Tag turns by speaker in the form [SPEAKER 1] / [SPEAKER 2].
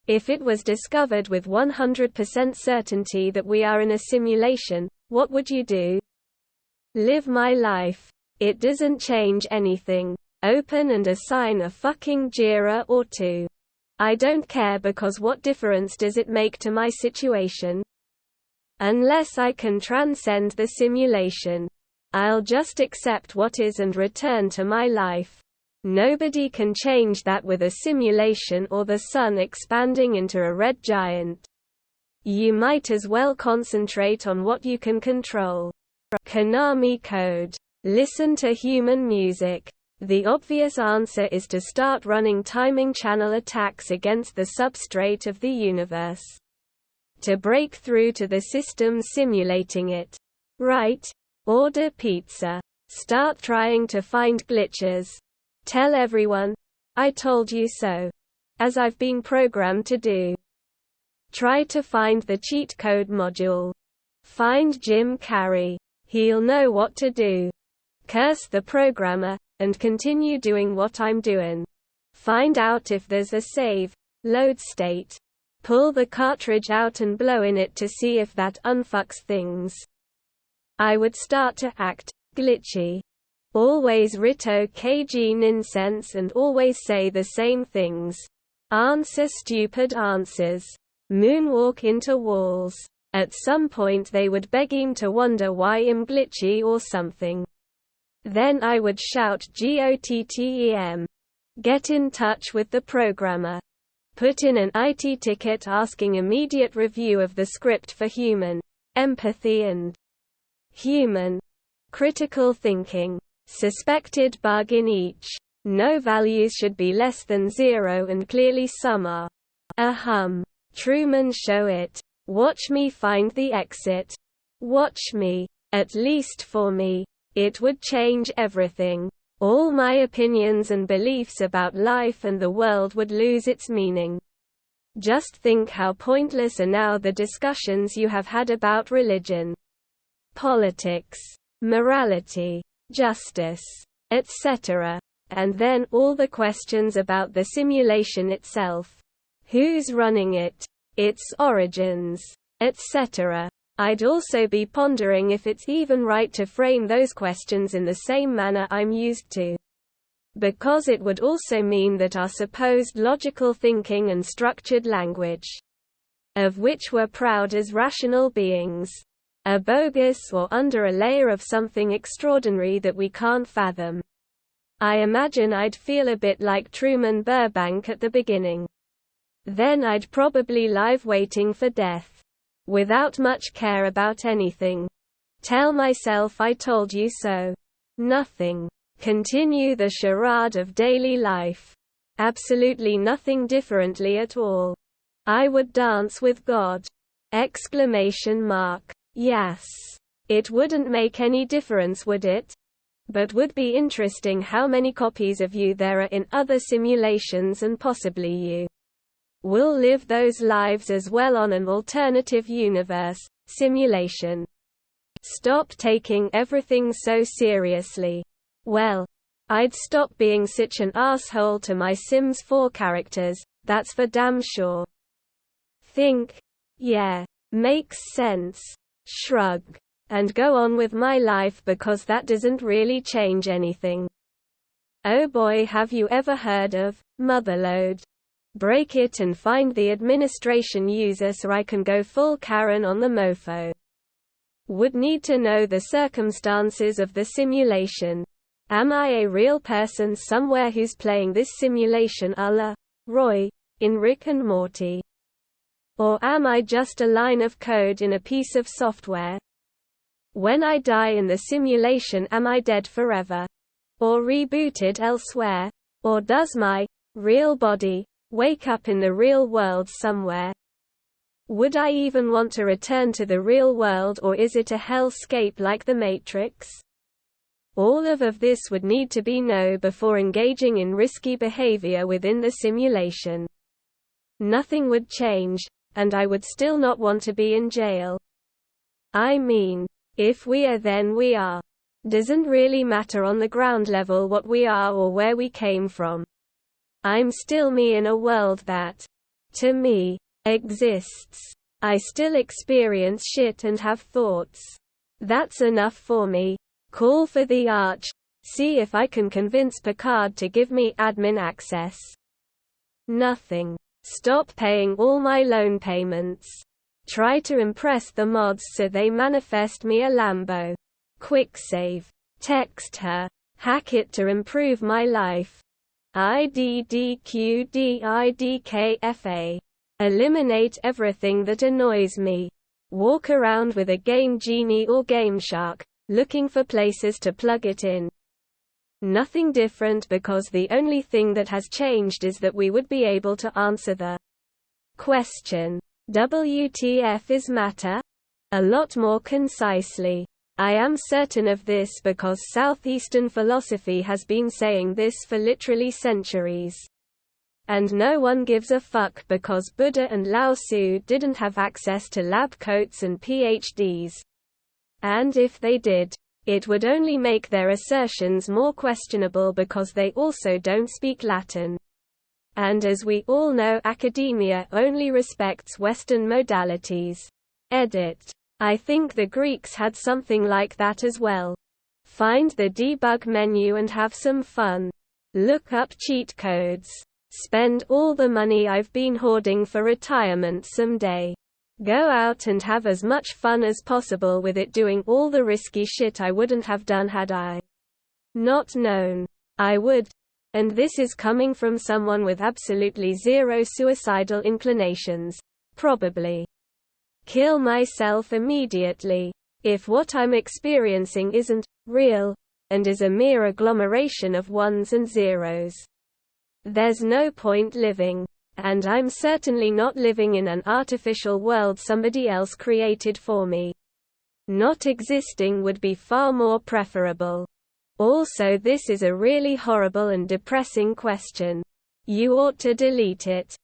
[SPEAKER 1] If it was discovered with 100% certainty that we are in a simulation, what would you do? Live my life. It doesn't change anything. Open and assign a fucking JIRA or two. I don't care, because what difference does it make to my situation? Unless I can transcend the simulation, I'll just accept what is and return to my life. Nobody can change that with a simulation or the sun expanding into a red giant. You might as well concentrate on what you can control. Konami Code. Listen to human music. The obvious answer is to start running timing channel attacks against the substrate of the universe. To break through to the system simulating it. Right? Order pizza. Start trying to find glitches. Tell everyone, I told you so. As I've been programmed to do. Try to find the cheat code module. Find Jim Carrey. He'll know what to do. Curse the programmer, and continue doing what I'm doing. Find out if there's a save, load state. Pull the cartridge out and blow in it to see if that unfucks things. I would start to act glitchy. Always Rito KG nonsense and always say the same things. Answer stupid answers. Moonwalk into walls. At some point they would begin to wonder why I'm glitchy or something. Then I would shout GOTTEM. Get in touch with the programmer. Put in an IT ticket asking immediate review of the script for human empathy and human critical thinking. Suspected bug in each. No values should be less than 0 and clearly some are. Truman Show it. Watch me find the exit. Watch me. At least for me. It would change everything. All my opinions and beliefs about life and the world would lose its meaning. Just think how pointless are now the discussions you have had about religion, politics, morality, justice, etc. And then all the questions about the simulation itself. Who's running it? Its origins, etc. I'd also be pondering if it's even right to frame those questions in the same manner I'm used to. Because it would also mean that our supposed logical thinking and structured language, of which we're proud as rational beings, are bogus or under a layer of something extraordinary that we can't fathom. I imagine I'd feel a bit like Truman Burbank at the beginning. Then I'd probably live waiting for death. Without much care about anything. Tell myself I told you so. Nothing. Continue the charade of daily life. Absolutely nothing differently at all. I would dance with God. Exclamation mark. Yes. It wouldn't make any difference, would it? But would be interesting how many copies of you there are in other simulations, and possibly you will live those lives as well on an alternative universe, simulation. Stop taking everything so seriously. Well, I'd stop being such an asshole to my Sims 4 characters, that's for damn sure. Think. Yeah. Makes sense. Shrug. And go on with my life, because that doesn't really change anything. Oh boy, have you ever heard of Motherload? Break it and find the administration user so I can go full Karen on the mofo. Would need to know the circumstances of the simulation. Am I a real person somewhere who's playing this simulation a la Roy in Rick and Morty? Or am I just a line of code in a piece of software? When I die in the simulation, am I dead forever? Or rebooted elsewhere? Or does my real body wake up in the real world somewhere? Would I even want to return to the real world, or is it a hellscape like the Matrix? All of this would need to be known before engaging in risky behavior within the simulation. Nothing would change, and I would still not want to be in jail. I mean, if we are, then we are. Doesn't really matter on the ground level what we are or where we came from. I'm still me in a world that to me, exists. I still experience shit and have thoughts. That's enough for me. Call for the Arch. See if I can convince Picard to give me admin access. Nothing. Stop paying all my loan payments. Try to impress the mods so they manifest me a Lambo. Quick save. Text her. Hack it to improve my life. IDDQDIDKFA. Eliminate everything that annoys me. Walk around with a Game Genie or GameShark, looking for places to plug it in. Nothing different because the only thing that has changed is that we would be able to answer the question, WTF is matter? A lot more concisely. I am certain of this because Southeastern philosophy has been saying this for literally centuries. And no one gives a fuck because Buddha and Lao Tzu didn't have access to lab coats and PhDs. And if they did, it would only make their assertions more questionable because they also don't speak Latin. And as we all know, academia only respects Western modalities. Edit. I think the Greeks had something like that as well. Find the debug menu and have some fun. Look up cheat codes. Spend all the money I've been hoarding for retirement someday. Go out and have as much fun as possible with it, doing all the risky shit I wouldn't have done had I not known I would. And this is coming from someone with absolutely zero suicidal inclinations. Probably kill myself immediately. If what I'm experiencing isn't real, and is a mere agglomeration of ones and zeros, there's no point living. And I'm certainly not living in an artificial world somebody else created for me. Not existing would be far more preferable. Also, this is a really horrible and depressing question. You ought to delete it.